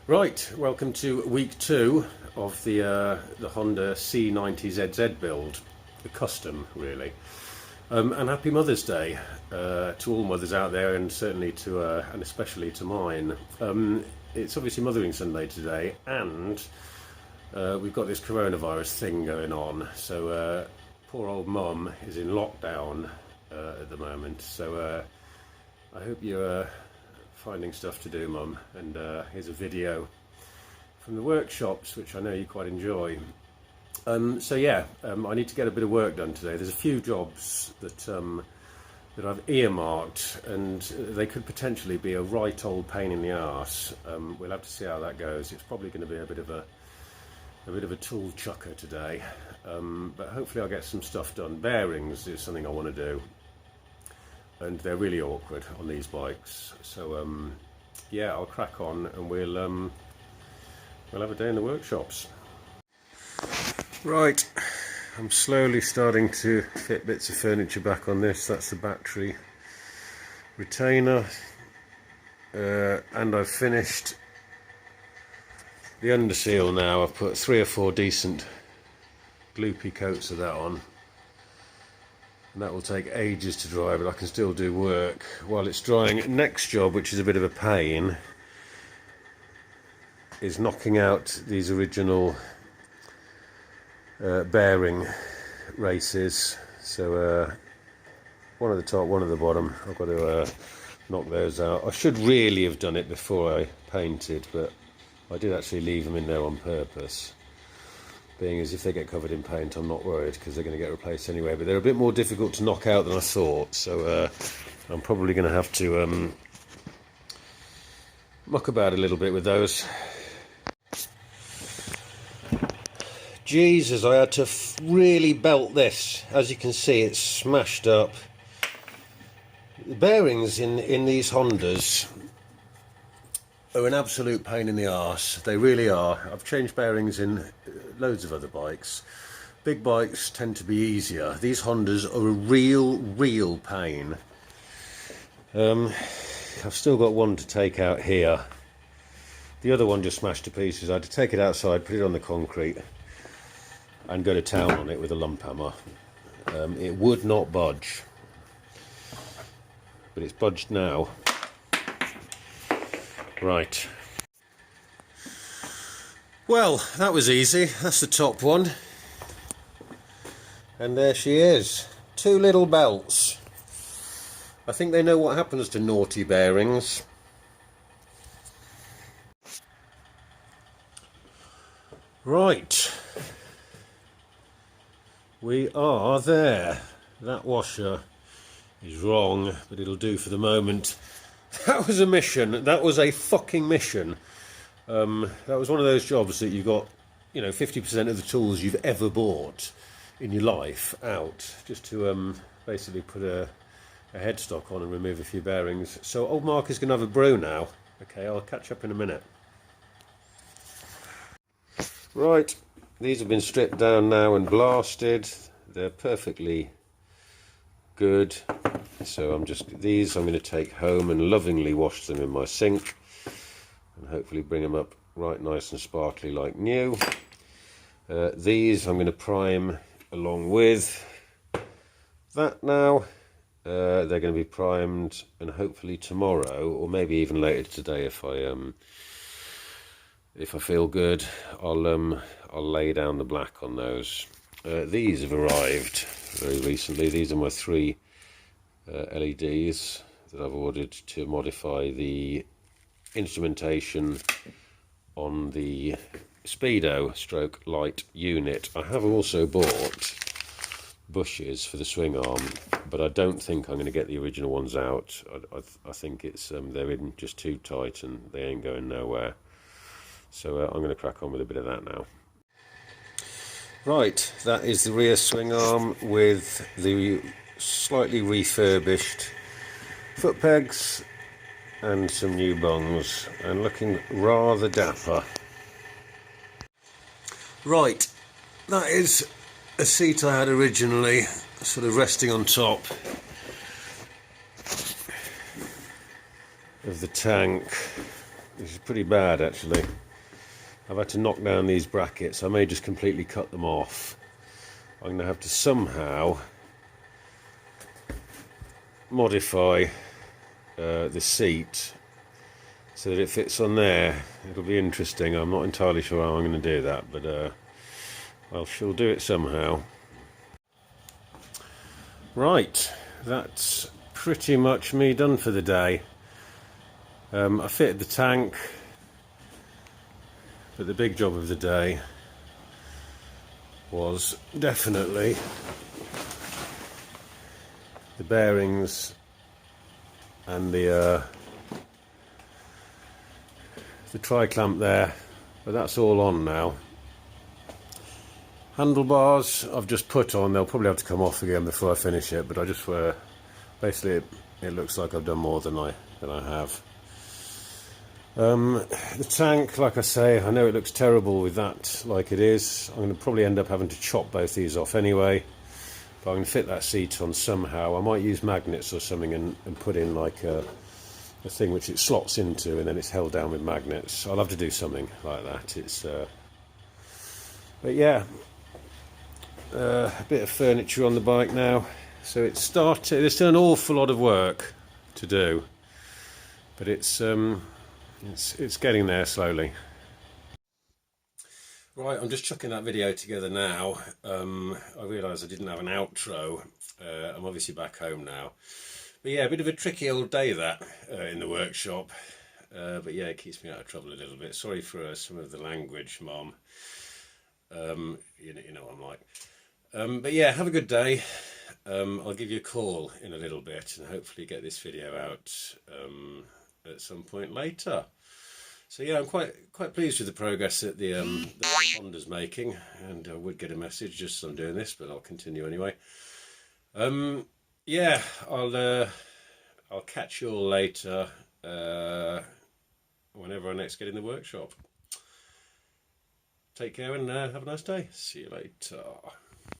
Right, welcome to week 2 of the Honda C90zz build, the custom really. And happy Mother's Day to all mothers out there, and certainly to and especially to mine. It's obviously Mothering Sunday today, and we've got this coronavirus thing going on. So poor old mum is in lockdown at the moment. So I hope you're finding stuff to do, mum. And here's a video from the workshops, which I know you quite enjoy. So yeah, I need to get a bit of work done today. There's a few jobs that that I've earmarked, and they could potentially be a right old pain in the arse. We'll have to see how that goes. It's probably going to be a bit of a tool chucker today, but hopefully I'll get some stuff done. Bearings is something I want to do, and they're really awkward on these bikes. So yeah, I'll crack on, and we'll have a day in the workshops. Right, I'm slowly starting to fit bits of furniture back on this. That's the battery retainer, and I've finished the underseal now. I've put 3 or 4 decent gloopy coats of that on, and that will take ages to dry, but I can still do work while it's drying. Next job, which is a bit of a pain, is knocking out these original bearing races. So one at the top, one at the bottom. I've got to knock those out. I should really have done it before I painted, but I did actually leave them in there on purpose, being as if they get covered in paint I'm not worried, because they're going to get replaced anyway. But they're a bit more difficult to knock out than I thought, so I'm probably going to have to muck about a little bit with those. Jesus, I had to really belt this. As you can see, it's smashed up. The bearings in these Hondas are an absolute pain in the arse. They really are. I've changed bearings in loads of other bikes. Big bikes tend to be easier. These Hondas are a real pain. I've still got one to take out here. The other one just smashed to pieces. I had to take it outside, put it on the concrete, and go to town on it with a lump hammer. It would not budge, but it's budged now. Right. Well, that was easy. That's the top one. And there she is. 2 little belts. I think they know what happens to naughty bearings. Right. We are there. That washer is wrong, but it'll do for the moment. That was a mission. That was a fucking mission. That was one of those jobs that you got, 50% of the tools you've ever bought in your life out, just to basically put a headstock on and remove a few bearings. So old Mark is going to have a brew now. Okay, I'll catch up in a minute. Right. These have been stripped down now and blasted. They're perfectly good. So I'm going to take home and lovingly wash them in my sink, and hopefully bring them up right nice and sparkly like new. These I'm going to prime along with that now. They're going to be primed, and hopefully tomorrow, or maybe even later today, if I feel good, I'll lay down the black on those. These have arrived very recently. These are my 3 LEDs that I've ordered to modify the instrumentation on the speedo stroke light unit. I have also bought bushes for the swing arm, but I don't think I'm going to get the original ones out. I think it's they're in just too tight and they ain't going nowhere. So I'm going to crack on with a bit of that now. Right, that is the rear swing arm with the slightly refurbished foot pegs and some new bungs, and looking rather dapper. Right, that is a seat I had originally, sort of resting on top of the tank. This is pretty bad actually. I've had to knock down these brackets. I may just completely cut them off. I'm going to have to somehow modify the seat so that it fits on there. It'll be interesting. I'm not entirely sure how I'm going to do that, but I shall do it somehow. Right, that's pretty much me done for the day. I fitted the tank, but the big job of the day was definitely the bearings and the tri-clamp there, but that's all on now. Handlebars I've just put on, they'll probably have to come off again before I finish it, but I just basically it looks like I've done more than I have. The tank, like I say, I know it looks terrible with that like it is. I'm going to probably end up having to chop both these off anyway, but I'm going to fit that seat on somehow. I might use magnets or something and put in like a thing which it slots into and then it's held down with magnets. I'll have to do something like that. But yeah, a bit of furniture on the bike now, so it's started. There's still an awful lot of work to do, but it's getting there slowly. Right, I'm just chucking that video together now. I realised I didn't have an outro. I'm obviously back home now. But yeah, a bit of a tricky old day that in the workshop. But yeah, it keeps me out of trouble a little bit. Sorry for some of the language, Mom. You know what I'm like. But yeah, have a good day. I'll give you a call in a little bit and hopefully get this video out at some point later. So yeah, I'm quite pleased with the progress that the Honda's making, and I would get a message just as I'm doing this, but I'll continue anyway. Yeah, I'll catch you all later whenever I next get in the workshop. Take care and have a nice day. See you later.